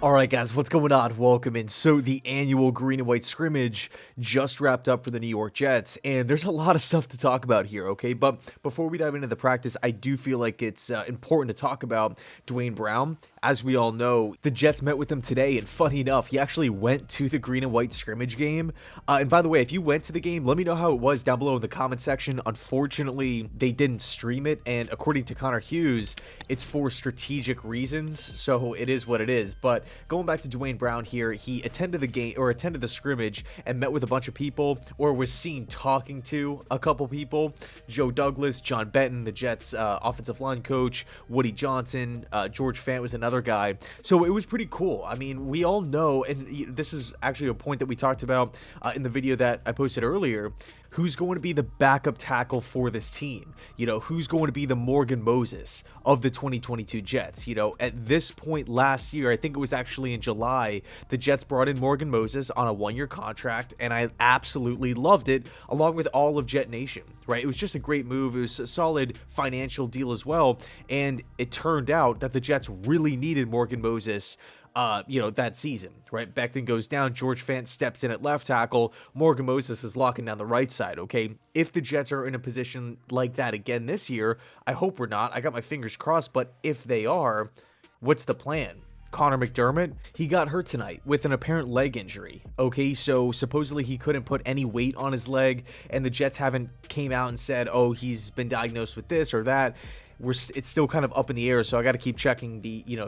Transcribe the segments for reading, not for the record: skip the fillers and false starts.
Alright guys, what's going on? Welcome in. So the annual green and white scrimmage just wrapped up for the New York Jets, and there's a lot of stuff to talk about here, okay? But before we dive into the practice, I do feel like it's important to talk about Dwayne Brown. As we all know, the Jets met with him today, and funny enough, he actually went to the green and white scrimmage game. And by the way, if you went to the game, let me know how it was down below in the comment section. Unfortunately, they didn't stream it, and according to Connor Hughes, it's for strategic reasons, so it is what it is. But going back to Dwayne Brown here, he attended the game or attended the scrimmage and met with a bunch of people, or was seen talking to a couple people. Joe Douglas, John Benton, the Jets offensive line coach, Woody Johnson, George Fant was another guy. So it was pretty cool. I mean, we all know, and this is actually a point that we talked about in the video that I posted earlier, who's going to be the backup tackle for this team? You know, who's going to be the Morgan Moses of the 2022 Jets? You know, at this point last year, I think it was actually in July, the Jets brought in Morgan Moses on a one-year contract, and I absolutely loved it, along with all of Jet Nation, right? It was just a great move. It was a solid financial deal as well, and it turned out that the Jets really needed Morgan Moses that season, right? Becton goes down, George Fant steps in at left tackle, Morgan Moses is locking down the right side, okay? If the Jets are in a position like that again this year, I hope we're not, I got my fingers crossed, but if they are, what's the plan? Connor McDermott, he got hurt tonight with an apparent leg injury, okay? So supposedly he couldn't put any weight on his leg, and the Jets haven't came out and said, oh, he's been diagnosed with this or that. It's still kind of up in the air, so I got to keep checking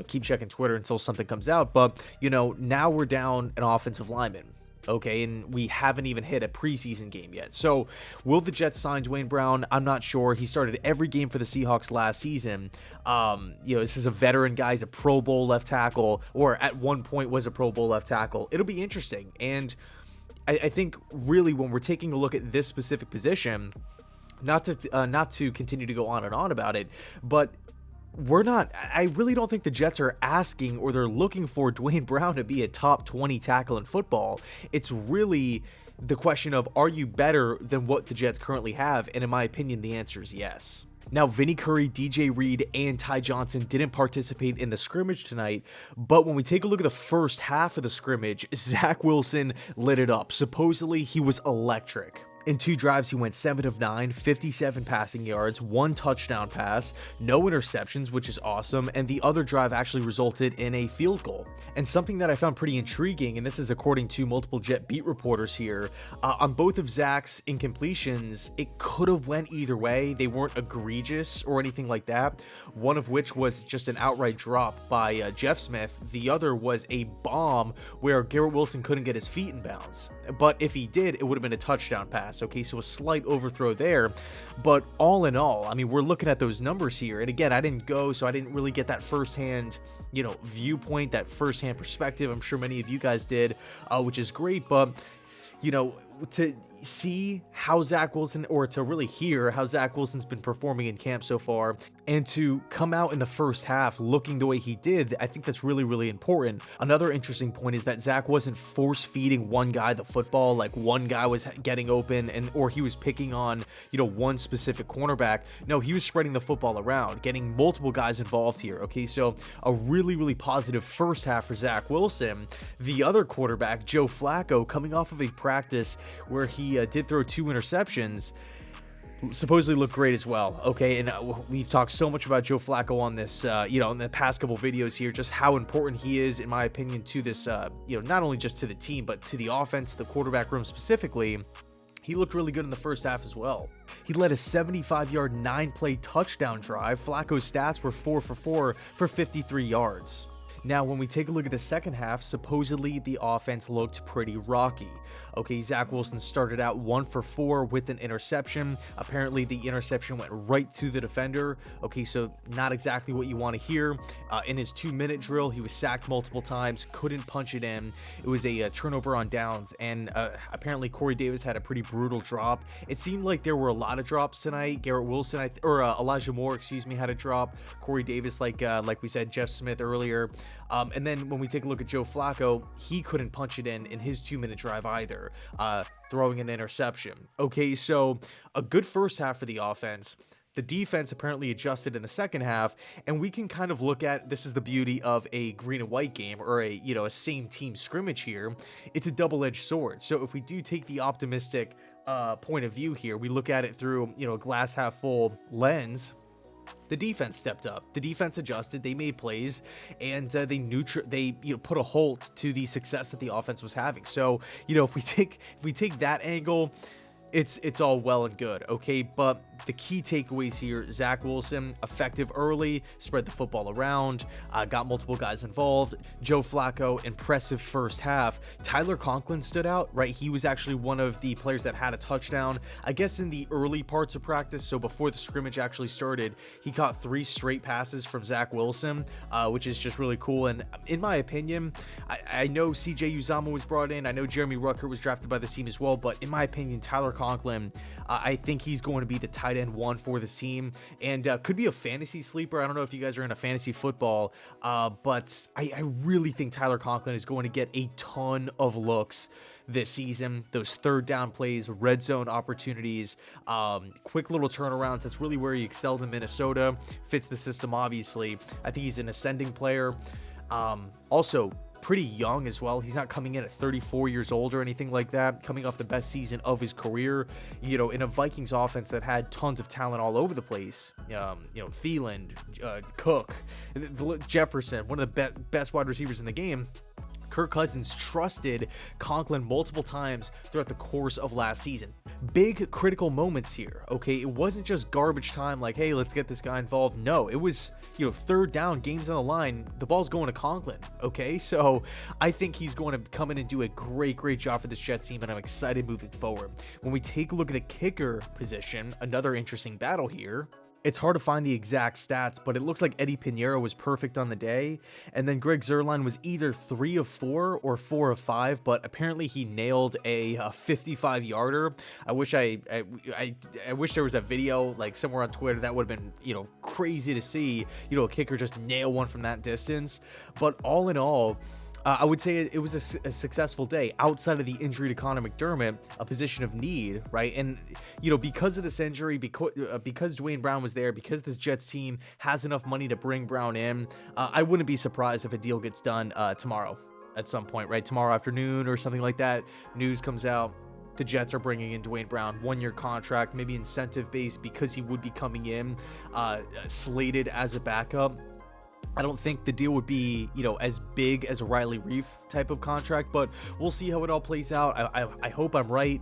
keep checking Twitter until something comes out. But now we're down an offensive lineman, okay, and we haven't even hit a preseason game yet. So will the Jets sign Dwayne Brown? I'm not sure. He started every game for the Seahawks last season. This is a veteran guy. He's a Pro Bowl left tackle, or at one point was a Pro Bowl left tackle. It'll be interesting, and I think really when we're taking a look at this specific position, not to continue to go on and on about it, but I really don't think the Jets are asking or they're looking for Dwayne Brown to be a top 20 tackle in football. It's really the question of, are you better than what the Jets currently have? And in my opinion, the answer is yes. Now, Vinny Curry, DJ Reed, and Ty Johnson didn't participate in the scrimmage tonight, but when we take a look at the first half of the scrimmage, Zach Wilson lit it up. Supposedly, he was electric. In 2 drives, he went 7 of 9, 57 passing yards, 1 touchdown pass, no interceptions, which is awesome, and the other drive actually resulted in a field goal. And something that I found pretty intriguing, and this is according to multiple Jet beat reporters here, on both of Zach's incompletions, it could have went either way. They weren't egregious or anything like that, one of which was just an outright drop by Jeff Smith. The other was a bomb where Garrett Wilson couldn't get his feet in bounds. But if he did, it would have been a touchdown pass. Okay, so a slight overthrow there, but all in all, I mean, we're looking at those numbers here, and again, I didn't go, so I didn't really get that firsthand, viewpoint, that firsthand perspective. I'm sure many of you guys did, which is great, but to see how Zach Wilson, or to really hear how Zach Wilson's been performing in camp so far, and to come out in the first half looking the way he did, I think that's really, really important. Another interesting point is that Zach wasn't force-feeding one guy the football, like one guy was getting open, or he was picking on, one specific cornerback. No, he was spreading the football around, getting multiple guys involved here, okay? So a really, really positive first half for Zach Wilson. The other quarterback, Joe Flacco, coming off of a practice where he did throw 2 interceptions, supposedly looked great as well, okay? And we've talked so much about Joe Flacco on this, in the past couple videos here, just how important he is, in my opinion, to this, not only just to the team, but to the offense, the quarterback room specifically. He looked really good in the first half as well. He led a 75-yard, 9-play touchdown drive. Flacco's stats were 4 for 4 for 53 yards. Now, when we take a look at the second half, supposedly the offense looked pretty rocky. Okay, Zach Wilson started out 1 for 4 with an interception. Apparently, the interception went right through the defender. Okay, so not exactly what you want to hear. In his 2-minute drill, he was sacked multiple times, couldn't punch it in. It was a turnover on downs, and apparently Corey Davis had a pretty brutal drop. It seemed like there were a lot of drops tonight. Garrett Wilson, Elijah Moore, had a drop. Corey Davis, like we said, Jeff Smith earlier. And then when we take a look at Joe Flacco, he couldn't punch it in his 2-minute drive either, throwing an interception. Okay, so a good first half for the offense. The defense apparently adjusted in the second half, and we can kind of look at, this is the beauty of a green and white game, or a same team scrimmage here. It's a double-edged sword. So if we do take the optimistic point of view here, we look at it through, a glass half full lens. The defense stepped up. The defense adjusted. They made plays, and they put a halt to the success that the offense was having. So if we take that angle, it's all well and good, okay? But the key takeaways here: Zach Wilson, effective early, spread the football around, got multiple guys involved. Joe Flacco, impressive first half. Tyler Conklin stood out, right? He was actually one of the players that had a touchdown, I guess, in the early parts of practice. So before the scrimmage actually started, he caught 3 straight passes from Zach Wilson, which is just really cool. And in my opinion, I know CJ Uzomah was brought in. I know Jeremy Ruckert was drafted by the team as well. But in my opinion, Tyler Conklin, I think he's going to be the tight end 1 for this team, and could be a fantasy sleeper. I don't know if you guys are into fantasy football, but I really think Tyler Conklin is going to get a ton of looks this season. Those third down plays, red zone opportunities, quick little turnarounds. That's really where he excelled in Minnesota. Fits the system, obviously. I think he's an ascending player. Also, pretty young as well. He's not coming in at 34 years old or anything like that, coming off the best season of his career, in a Vikings offense that had tons of talent all over the place. Thielen, Cook, Jefferson, one of the best wide receivers in the game. Kirk Cousins trusted Conklin multiple times throughout the course of last season. Big critical moments here, okay? It wasn't just garbage time like, hey, let's get this guy involved. No, it was, third down, games on the line, the ball's going to Conklin, okay? So I think he's going to come in and do a great job for this Jets team, and I'm excited moving forward. When we take a look at the kicker position, another interesting battle here. It's hard to find the exact stats, but it looks like Eddie Pinheiro was perfect on the day, and then Greg Zuerlein was either 3 of 4 or 4 of 5, but apparently he nailed a 55-yarder. I wish there was a video like somewhere on Twitter. That would have been, crazy to see, a kicker just nail one from that distance. But all in all, I would say it was a successful day outside of the injury to Connor McDermott, a position of need, right? And, because of this injury, because Dwayne Brown was there, because this Jets team has enough money to bring Brown in, I wouldn't be surprised if a deal gets done tomorrow at some point, right? Tomorrow afternoon or something like that. News comes out. The Jets are bringing in Dwayne Brown, 1-year contract, maybe incentive-based because he would be coming in slated as a backup. I don't think the deal would be, as big as a Riley Reif type of contract, but we'll see how it all plays out. I hope I'm right,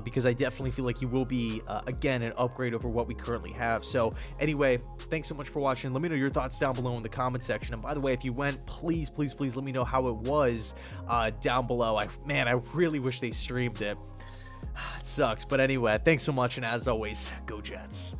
because I definitely feel like he will be, again, an upgrade over what we currently have. So anyway, thanks so much for watching. Let me know your thoughts down below in the comment section. And by the way, if you went, please let me know how it was down below. I really wish they streamed it. It sucks. But anyway, thanks so much. And as always, go Jets.